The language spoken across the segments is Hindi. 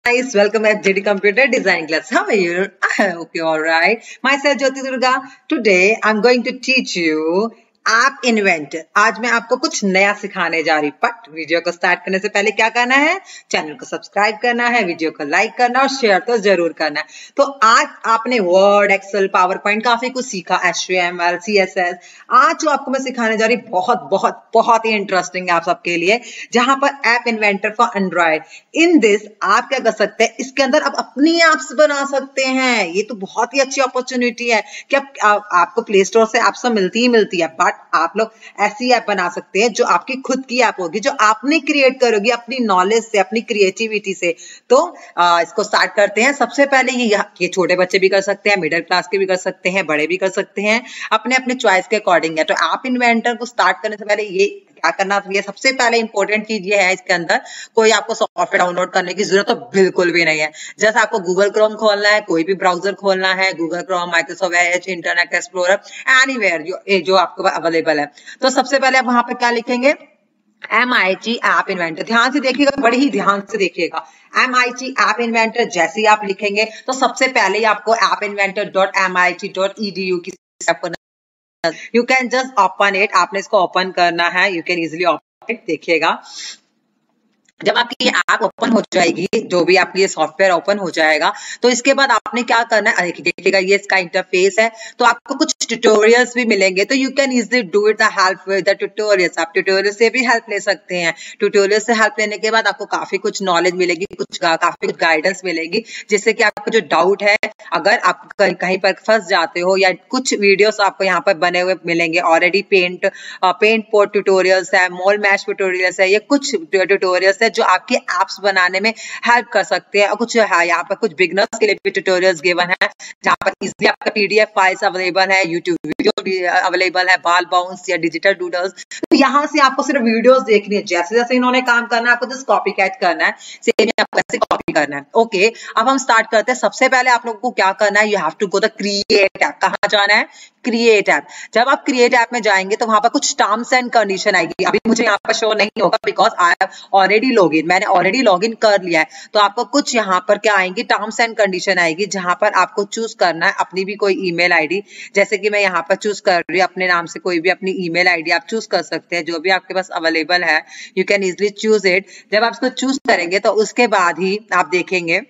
Guys, welcome at JD Computer Design Class. How are you? I hope you're alright. Myself Jyoti Durga. Today I'm going to teach you app inventor. आज मैं आपको कुछ नया सिखाने जा रही, बट वीडियो को स्टार्ट करने से पहले क्या करना है, चैनल को सब्सक्राइब करना है, वीडियो को लाइक करना और शेयर तो जरूर करना है। तो आज आपने वर्ड, एक्सेल, पावर पॉइंट काफी कुछ सीखा, HTML, CSS। आज जो आपको मैं सिखाने जा रही बहुत बहुत बहुत ही इंटरेस्टिंग है आप सबके लिए, जहां पर app inventor for Android. In this आप क्या कर सकते हैं, इसके अंदर आप अपनी एप्स बना सकते हैं। ये तो बहुत ही अच्छी अपॉर्चुनिटी है कि आपको प्ले स्टोर से एप्स तो मिलती है, बट आप लोग ऐसी ऐप बना सकते हैं जो आपकी खुद की ऐप होगी, जो आपने क्रिएट करोगी अपनी नॉलेज से, अपनी क्रिएटिविटी से। तो इसको स्टार्ट करते हैं। सबसे पहले ये छोटे बच्चे भी कर सकते हैं, मिडिल क्लास के भी कर सकते हैं, बड़े भी कर सकते हैं, अपने अपने चॉइस के अकॉर्डिंग है। तो ऐप इन्वेंटर को स्टार्ट करने से पहले ये क्या करना चाहिए, सबसे पहले इंपॉर्टेंट चीज ये है, इसके अंदर कोई आपको सॉफ्टवेयर डाउनलोड करने की जरूरत तो बिल्कुल भी नहीं है। जैसे आपको गूगल क्रोम खोलना है, कोई भी ब्राउजर खोलना है, Google Chrome, Microsoft Edge, internet explorer, anywhere जो आपको अवेलेबल है। तो सबसे पहले आप वहां पर क्या लिखेंगे, MIT ऐप इन्वेंटर। ध्यान से देखिएगा, बड़े ही ध्यान से देखिएगा। MIT ऐप इन्वेंटर जैसे ही आप लिखेंगे तो सबसे पहले ही आपको appinventor.mit.edu की you can just open it. आपने इसको ओपन करना है, you can easily open it. देखिएगा, जब आपकी ये ऐप ओपन हो जाएगी, जो भी आपकी ये सॉफ्टवेयर ओपन हो जाएगा, तो इसके बाद आपने क्या करना है, देखिएगा ये इसका इंटरफेस है। तो आपको कुछ ट्यूटोरियल्स भी मिलेंगे, तो you can easily do it the help with the tutorials. आप ट्यूटोरियल से भी हेल्प ले सकते हैं। ट्यूटोरियल से हेल्प लेने के बाद आपको काफी कुछ नॉलेज मिलेगी, काफी कुछ गाइडेंस मिलेगी, जिससे कि आपको जो डाउट है, अगर आप कहीं पर फंस जाते हो, या कुछ वीडियोस आपको यहाँ पर बने हुए मिलेंगे ऑलरेडी। पेंट पोर्ट ट्यूटोरियल्स है, मोल मैश ट्यूटोरियल्स है, ये कुछ ट्यूटोरियल्स जो आपके एप्स बनाने में हेल्प कर सकते हैं। और कुछ है यहाँ पर कुछ बिगनर्स के लिए भी ट्यूटोरियल्स गिवन है, जहाँ पर इजीली आपका PDF फाइल्स अवेलेबल है, यूट्यूब वीडियो भी अवेलेबल है, बाल बाउंस या डिजिटल डूडल्स। तो यहाँ से आपको सिर्फ वीडियोस देखनी है, जैसे जैसे इन्होंने काम करना है आपको जस्ट कॉपी कैट करना है, सेम आपको ऐसे कॉपी करना है। ओके, अब हम स्टार्ट करते हैं। सबसे पहले आप लोगों को क्या करना है, you have to go the create app. कहाँ जाना है, क्रिएट ऐप। जब आप क्रिएट ऐप में जाएंगे तो वहां पर कुछ टर्म्स एंड कंडीशन आएगी। अभी मुझे यहाँ पर शो नहीं होगा because I have already login, मैंने ऑलरेडी लॉगिन कर लिया है। तो आपको कुछ यहाँ पर क्या आएंगी, टर्म्स एंड कंडीशन आएगी, जहां पर आपको चूज करना है अपनी भी कोई ईमेल आईडी। जैसे कि मैं यहाँ पर चूज कर रही हूँ अपने नाम से कोई भी अपनी ईमेल आईडी आप चूज कर सकते हैं, जो भी आपके पास अवेलेबल है, you can easily choose it. जब आप इसको चूज करेंगे तो उसके बाद ही आप देखेंगे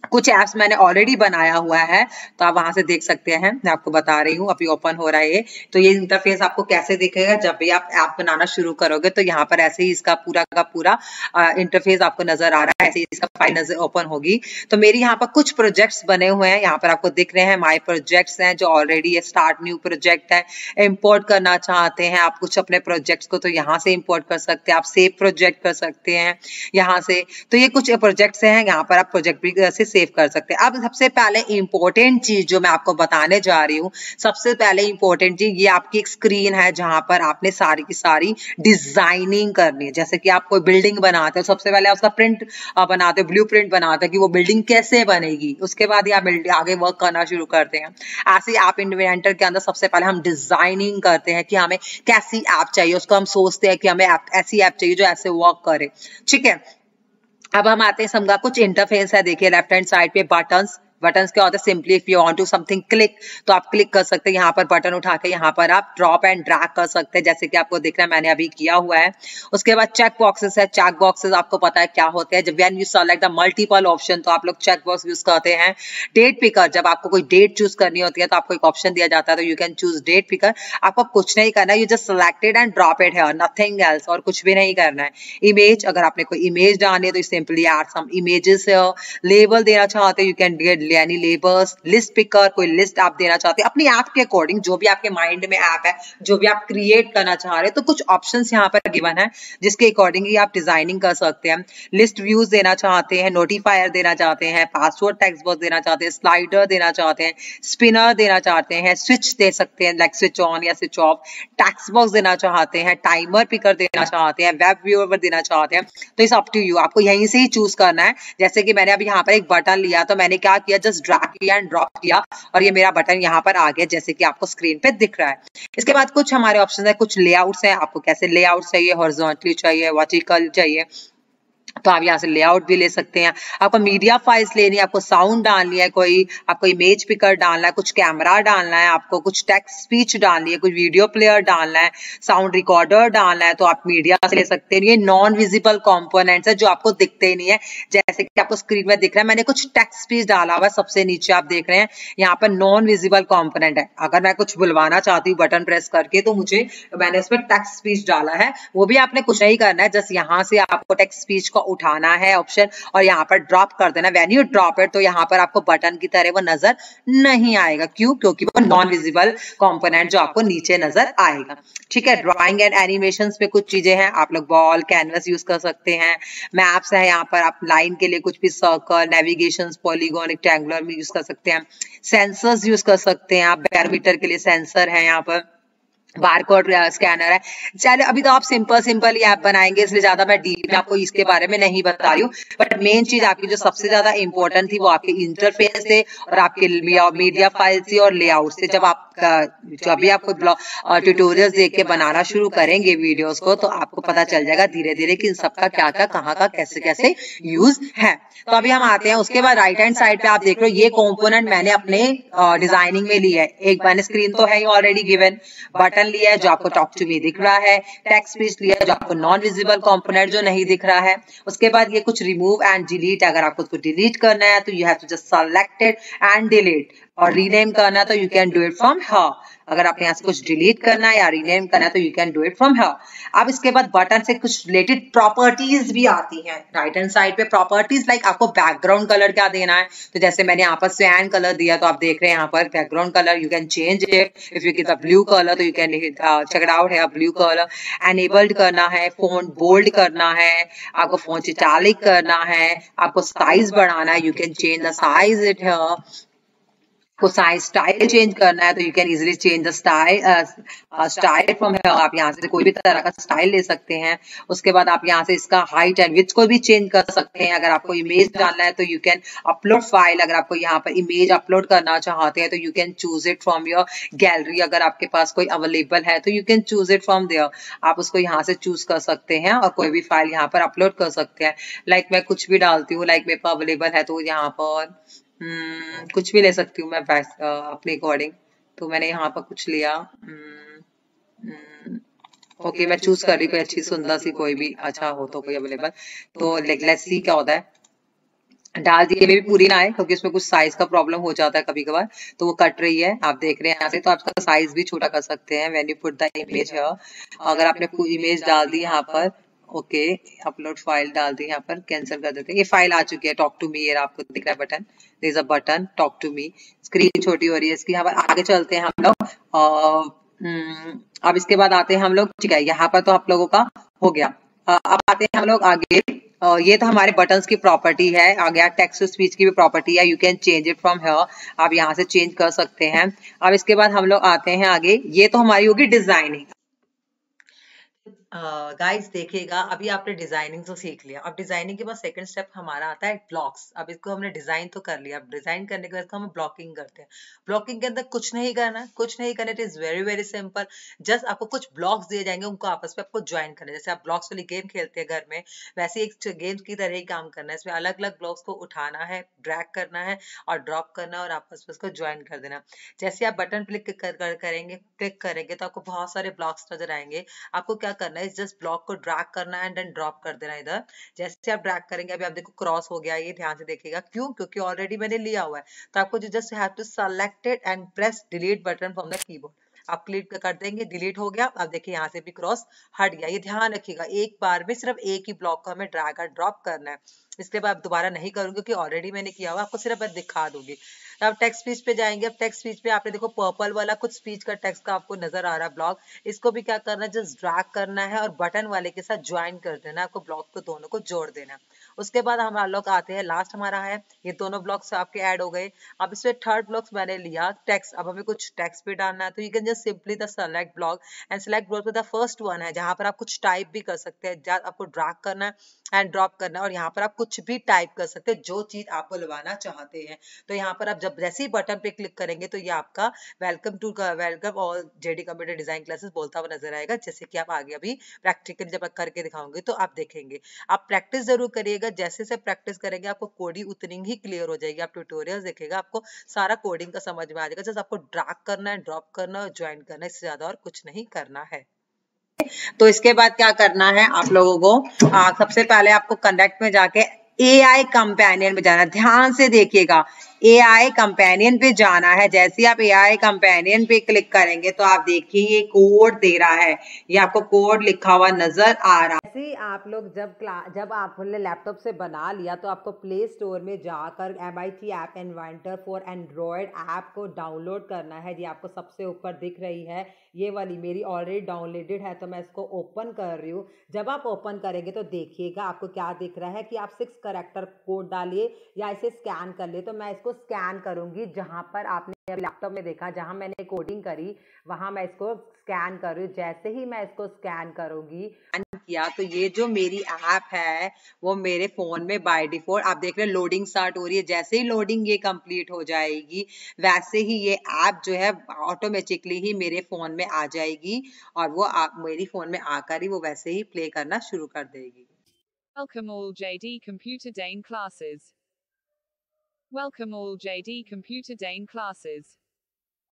कुछ ऐप्स मैंने ऑलरेडी बनाया हुआ है, तो आप वहां से देख सकते हैं। मैं आपको बता रही हूँ, अभी ओपन हो रहा है ये। तो ये इंटरफेस आपको कैसे दिखेगा, जब भी आप ऐप बनाना शुरू करोगे तो यहाँ पर ऐसे ही इसका पूरा का पूरा इंटरफेस आपको नजर आ रहा है, ऐसे ही इसका फाइल नजर ओपन होगी। तो मेरी यहाँ पर कुछ प्रोजेक्ट्स बने हुए हैं, यहाँ पर आपको दिख रहे हैं माई प्रोजेक्ट्स हैं, जो ऑलरेडी स्टार्ट न्यू प्रोजेक्ट है। इम्पोर्ट करना चाहते हैं आप कुछ अपने प्रोजेक्ट्स को, तो यहाँ से इम्पोर्ट कर सकते हैं, आप सेव प्रोजेक्ट कर सकते हैं यहाँ से। तो ये कुछ प्रोजेक्ट्स हैं, यहाँ पर आप प्रोजेक्ट भी सेव कर सकते हैं। अब सबसे पहले इंपॉर्टेंट चीज जो मैं आपको बताने जा रही हूँ, सबसे पहले इंपॉर्टेंट चीज, ये आपकी एक स्क्रीन है जहां पर आपने सारी की सारी डिजाइनिंग करनी है। जैसे कि आप कोई बिल्डिंग बनाते हो, सबसे पहले उसका प्रिंट बनाते हो, ब्लू प्रिंट बनाते हो कि वो बिल्डिंग कैसे बनेगी, उसके बाद ही आप आगे वर्क करना शुरू करते हैं। ऐसे ही ऐप इन्वेंटर के अंदर सबसे पहले हम डिजाइनिंग करते हैं कि हमें कैसी ऐप चाहिए, उसको हम सोचते हैं कि हमें ऐसी ऐप चाहिए जो ऐसे वर्क करे। ठीक है, अब हम आते हैं, समझा कुछ इंटरफेस है। देखिए लेफ्ट हैंड साइड पे बटन्स क्या होता है, simply if you want to something click, तो आप क्लिक कर सकते हैं। यहाँ पर बटन उठा के यहाँ पर आप ड्रॉप एंड ड्रैग कर सकते हैं, जैसे कि आपको दिख रहा है मैंने अभी किया हुआ है। उसके बाद चेक बॉक्सेस है। चेक बॉक्सेस आपको पता है क्या होते हैं, जब when you select the multiple option, तो आप लोग चेक बॉक्स यूज करते हैं। डेट पिकर, जब आपको कोई डेट चूज करनी होती है तो आपको एक ऑप्शन दिया जाता है, तो you can choose date picker. आपको कुछ नहीं करना है, you just selected and drop it है, नथिंग एल्स, और कुछ भी नहीं करना है। इमेज, अगर आपने कोई इमेज डालनी है तो simply add some images. Label देना चाहते हैं, you can get any labels. List picker, कोई लिस्ट आप देना चाहते हैं अपनी ऐप के अकॉर्डिंग, जो भी आपके माइंड में ऐप है, जो भी आप क्रिएट करना चाह रहे हैं, तो कुछ ऑप्शंस यहाँ पर गिवन है जिसके अकॉर्डिंग ही आप डिजाइनिंग कर सकते हैं। लिस्ट व्यूज देना चाहते हैं, नोटिफायर देना चाहते हैं, पासवर्ड टेक्स्ट बॉक्स देना चाहते हैं, स्लाइडर देना चाहते हैं, स्पिनर देना चाहते हैं, स्विच दे सकते हैं लाइक स्विच ऑन या स्विच ऑफ, टेक्स्ट बॉक्स देना चाहते हैं, टाइमर पिकर देना चाहते हैं, वेब व्यूअर देना चाहते हैं। तो इट्स अप टू यू, आपको यहीं से ही चूज करना है। जैसे कि मैंने अभी यहाँ पर एक बटन लिया, तो मैंने क्या किया, जस्ट ड्रैग किया एंड ड्रॉप किया और ये मेरा बटन यहाँ पर आ गया, जैसे कि आपको स्क्रीन पे दिख रहा है। इसके बाद कुछ हमारे ऑप्शन है, कुछ लेआउट्स हैं, आपको कैसे लेआउट चाहिए, हॉरिजॉन्टली चाहिए, वर्टिकल चाहिए, तो आप यहाँ से लेआउट भी ले सकते हैं। आपको मीडिया फाइल्स लेनी है, आपको साउंड डालनी है, कोई आपको इमेज पिकर डालना है, कुछ कैमरा डालना है, आपको कुछ टेक्स्ट स्पीच डालनी है, कुछ वीडियो प्लेयर डालना है, साउंड रिकॉर्डर डालना है, तो आप मीडिया से ले सकते हैं। ये नॉन विजिबल कंपोनेंट्स है जो आपको दिखते ही नहीं है, जैसे कि आपको स्क्रीन में दिख रहा है। मैंने कुछ टेक्स्ट स्पीच डाला हुआ है, सबसे नीचे आप देख रहे हैं यहाँ पर नॉन विजिबल कंपोनेंट है। अगर मैं कुछ बुलवाना चाहती हूँ बटन प्रेस करके, तो मैंने इसमें टेक्स्ट स्पीच डाला है। वो भी आपने कुछ नहीं करना है, जस्ट यहाँ से आपको टेक्स्ट स्पीच को उठाना है ऑप्शन और यहाँ पर ड्रॉप कर देना। व्हेन यू ड्रॉप इट, तो यहाँ पर आपको बटन की तरह वो नजर नहीं आएगा। क्यों? क्योंकि वो नॉन विजिबल कंपोनेंट जो आपको नीचे नजर आएगा। ठीक है। ड्राइंग एंड एनिमेशंस में कुछ चीजें हैं, आप लोग बॉल, कैनवस यूज कर सकते हैं। मैप्स है, यहाँ पर आप लाइन के लिए कुछ भी सर्कल, नेविगेशन, पॉलीगॉन, रेक्टेंगुलर में यूज कर सकते हैं। सेंसर्स यूज कर सकते हैं आप, बैरोमीटर के लिए सेंसर है, यहाँ पर बारकोड स्कैनर है। चलिए, अभी तो आप सिंपल ही ऐप बनाएंगे, इसलिए ज्यादा मैं डीप में आपको इसके बारे में नहीं बता रही हूँ। बट मेन चीज आपकी जो सबसे ज्यादा इंपॉर्टेंट थी वो आपके इंटरफेस थे और आपके मीडिया फाइल थी और लेआउट से। जब भी आपको ट्यूटोरियल्स देख के बनाना शुरू करेंगे वीडियोस को, तो आपको पता चल जाएगा धीरे धीरे कि इन सबका क्या क्या, कहाँ का, कैसे कैसे यूज है। तो अभी हम आते हैं, उसके बाद राइट हैंड साइड पे आप देख रहे हो ये कंपोनेंट मैंने अपने डिजाइनिंग में लिया है। एक मैंने स्क्रीन तो है ही ऑलरेडी गिवन, बटन लिया है जो आपको टॉक टू मी दिख रहा है, टेक्स्ट स्पीच लिया है जो आपको नॉन विजिबल कंपोनेंट जो नहीं दिख रहा है। उसके बाद ये कुछ रिमूव एंड डिलीट, अगर आपको उसको डिलीट करना है तो you have to just select it and delete, और रीनेम करना है तो you can do it from here. अगर आप यहाँ से कुछ डिलीट करना है या रीनेम करना है तो you can do it from here. अब इसके बाद बटन से कुछ रिलेटेड प्रॉपर्टीज भी आती हैं राइट हैंड साइड पे। प्रॉपर्टीज लाइक आपको बैकग्राउंड कलर क्या देना है, तो जैसे मैंने यहाँ पर स्वैन कलर दिया, तो आप देख रहे हैं यहाँ पर background colour you can change it. If you give a blue colour तो you can check it out है ब्लू कलर। एनेबल्ड करना है, फोन बोल्ड करना है, आपको फोन इटैलिक करना है, आपको साइज बढ़ाना है, you can change the size it here. को साइज स्टाइल चेंज करना है तो you can easily change the style from here. आप यहाँ से कोई भी तरह का स्टाइल ले सकते हैं। उसके बाद आप यहाँ से इसका हाइट एंड विड्थ को भी चेंज कर सकते हैं। अगर आपको इमेज डालना है तो यू कैन अपलोड फाइल, अगर आपको यहाँ पर इमेज अपलोड करना चाहते हैं तो you can choose it from your gallery. अगर आपके पास कोई अवेलेबल है तो you can choose it from there, आप उसको यहाँ से चूज कर सकते हैं और कोई भी फाइल यहाँ पर अपलोड कर सकते हैं। लाइक मैं कुछ भी डालती हूँ, लाइक मेरे पास अवेलेबल है तो यहाँ पर कुछ भी ले सकती हूँ मैं अपने अकॉर्डिंग। तो मैंने यहाँ पर कुछ लिया, ओके मैं चूज कर रही कोई अच्छी सुंदर सी, कोई भी अच्छा हो तो कोई अवेलेबल। तो लेट्स सी क्या होता है। डाल दिए भी पूरी ना आए क्योंकि उसमें कुछ साइज का प्रॉब्लम हो जाता है कभी कभार, तो वो कट रही है, आप देख रहे हैं यहाँ से। तो आप इसका साइज भी छोटा कर सकते हैं when you put the image here. अगर आपने इमेज डाल दी यहाँ पर, ओके अपलोड फाइल डाल दी, यहाँ पर कैंसिल कर देते हैं। ये फाइल आ चुकी है टॉक टू मी, ये आपको दिख रहा है button, there is a button talk to me. Screen छोटी हो रही है इसकी। यहाँ पर आगे चलते हैं हम लोग। अब इसके बाद आते हैं हम लोग, ठीक है यहाँ पर तो आप लोगों का हो गया। अब आते हैं हम लोग आगे। ये तो हमारे बटन्स की प्रॉपर्टी है। आ गया टेक्स्ट टू स्पीच की भी प्रॉपर्टी है, you can change it from here, आप यहाँ से चेंज कर सकते हैं। अब इसके बाद हम लोग आते हैं आगे, ये तो हमारी होगी डिजाइनिंग। गाइस देखिएगा, अभी आपने डिजाइनिंग तो सीख लिया। अब डिजाइनिंग के बाद सेकंड स्टेप हमारा आता है ब्लॉक्स। अब इसको हमने डिजाइन तो कर लिया, अब डिजाइन करने के बाद हम ब्लॉकिंग करते हैं। ब्लॉकिंग के अंदर कुछ नहीं करना, कुछ नहीं करना, it is very very simple. Just आपको कुछ ब्लॉक्स दिए जाएंगे, उनको आपस में आपको ज्वाइन करना है। जैसे आप ब्लॉक्स वाली गेम खेलते हैं घर में, वैसे एक गेम की तरह ही काम करना है। इसमें अलग अलग ब्लॉक्स को उठाना है, ड्रैग करना है और ड्रॉप करना है और आपस में उसको ज्वाइन कर देना। जैसे आप बटन क्लिक करेंगे तो आपको बहुत सारे ब्लॉक्स नजर आएंगे। आपको क्या करना है, जस्ट ब्लॉक को ड्रैग करना है एंड देन ड्रॉप कर देना इधर। जैसे आप ड्रैग करेंगे, अभी आप देखो क्रॉस हो गया, ये ध्यान से देखिएगा। क्यों? क्योंकि ऑलरेडी मैंने लिया हुआ है। तो आपको just have to select it and press delete button from the keyboard. आप क्लिक कर देंगे, डिलीट हो गया। अब देखिए यहाँ से भी क्रॉस हट गया। ये ध्यान रखिएगा, एक बार में सिर्फ एक ही ब्लॉक को हमें ड्रैग और ड्रॉप करना है। इसके बाद दोबारा नहीं करूंगी क्योंकि ऑलरेडी मैंने किया हुआ, आपको सिर्फ दिखा दूंगी। अब टेक्स्ट स्पीच पे जाएंगे। अब टेक्स्ट स्पीच पे आपने देखो पर्पल वाला कुछ स्पीच का टेक्स्ट का आपको नजर आ रहा है ब्लॉक। इसको भी क्या करना है, जस्ट ड्रैग करना है और बटन वाले के साथ ज्वाइन कर देना। आपको ब्लॉक को दोनों को जोड़ देना। उसके बाद हम लोग आते हैं, लास्ट हमारा है, ये दोनों ब्लॉक्स आपके ऐड हो गए। अब इसमें थर्ड ब्लॉक्स मैंने लिया टेक्स्ट। अब हमें कुछ टेक्स्ट भी डालना है, तो you can just simply the select block and select block the first one है जहां पर आप कुछ टाइप भी कर सकते हैं। आपको ड्रैग करना है एंड ड्रॉप करना है और यहाँ पर आप कुछ भी टाइप कर सकते हैं जो चीज आप बुलवाना चाहते हैं। तो यहाँ पर आप जब जैसे ही बटन पे क्लिक करेंगे तो ये आपका वेलकम और जेडी कंप्यूटर डिजाइन क्लासेस बोलता हुआ नजर आएगा, जैसे कि आप आगे अभी प्रैक्टिकली जब करके दिखाऊंगे तो आप देखेंगे। आप प्रैक्टिस जरूर करिएगा, जैसे से प्रैक्टिस करेंगे आपको कोडिंग उतनी ही क्लियर हो जाएगी। आप ट्यूटोरियल देखेगा आपको सारा कोडिंग का समझ में आ जाएगा। जस्ट आपको ड्रैग करना है, ड्रॉप करना है और ज्वाइन करना है, इससे ज्यादा और कुछ नहीं करना है। तो इसके बाद क्या करना है आप लोगों को, सबसे पहले आपको कनेक्ट में जाके AI कंपेनियन में जाना। ध्यान से देखिएगा, AI कंपेनियन पे जाना है। जैसे ही आप AI कंपेनियन पे क्लिक करेंगे तो आप देखिए ये कोड दे रहा है, ये आपको कोड लिखा हुआ नजर आ रहा है। ऐसे ही आप लोग जब आपने लैपटॉप से बना लिया तो आपको प्ले स्टोर में जाकर MIT app inventor for Android app को डाउनलोड करना है। ये आपको सबसे ऊपर दिख रही है, ये वाली मेरी ऑलरेडी डाउनलोडेड है तो मैं इसको ओपन कर रही हूँ। जब आप ओपन करेंगे तो देखिएगा आपको क्या दिख रहा है कि आप 6 कैरेक्टर कोड डालिए या इसे स्कैन कर लिए। तो मैं इसको स्कैन करूंगी, जहां पर आपने लैपटॉप में देखा जहां मैंने कोडिंग करी वहां मैं इसको स्कैन कर रही हूँ। जैसे ही मैं इसको स्कैन करूंगी किया तो ये जो मेरी ऐप है वो मेरे फोन में बाय डिफॉल्ट आप देख रहे हैं लोडिंग स्टार्ट हो रही है। जैसे ही लोडिंग ये कंप्लीट हो जाएगी वैसे ही ये ऐप जो है ऑटोमेटिकली ही मेरे फोन में आ जाएगी और वो मेरी फोन में आकर ही वो वैसे ही प्ले करना शुरू कर देगी। Welcome all JD Computer Dane classes. Welcome all JD Computer Dane classes.